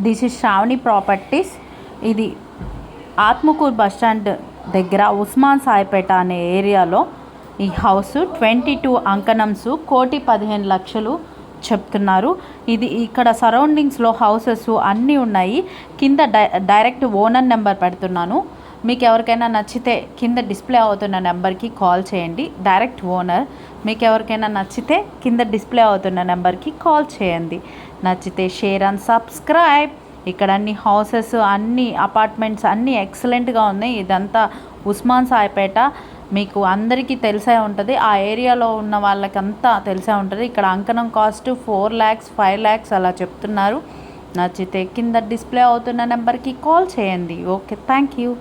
This is Shravani properties. ఇది Atmakur bus stand దగ్గర ఉస్మాన్ సాయిపేట అనే ఏరియాలో ఈ హౌస్ 22 అంకణంస్ 1,15,00,000 చెప్తున్నారు. ఇది ఇక్కడ సరౌండింగ్స్లో హౌసెస్ అన్నీ ఉన్నాయి. కింద డైరెక్ట్ ఓనర్ నెంబర్ పెడుతున్నాను. మీకు ఎవరికైనా నచ్చితే కింద డిస్ప్లే అవుతున్న నెంబర్కి కాల్ చేయండి. Direct owner. మీకు ఎవరికైనా నచ్చితే కింద డిస్ప్లే అవుతున్న నెంబర్కి కాల్ చేయండి. నచ్చితే షేర్ అండ్ సబ్స్క్రైబ్. ఇక్కడ అన్ని హౌసెస్, అన్ని అపార్ట్మెంట్స్ అన్నీ ఎక్సలెంట్గా ఉన్నాయి. ఇదంతా ఉస్మాన్ సాయిపేట, మీకు అందరికీ తెలిసే ఉంటుంది. ఆ ఏరియాలో ఉన్న వాళ్ళకంతా తెలిసే ఉంటుంది. ఇక్కడ అంకణం కాస్ట్ 4 lakhs 5 lakhs అలా చెప్తున్నారు. నచ్చితే కింద డిస్ప్లే అవుతున్న నెంబర్కి కాల్ చేయండి. Okay, thank you.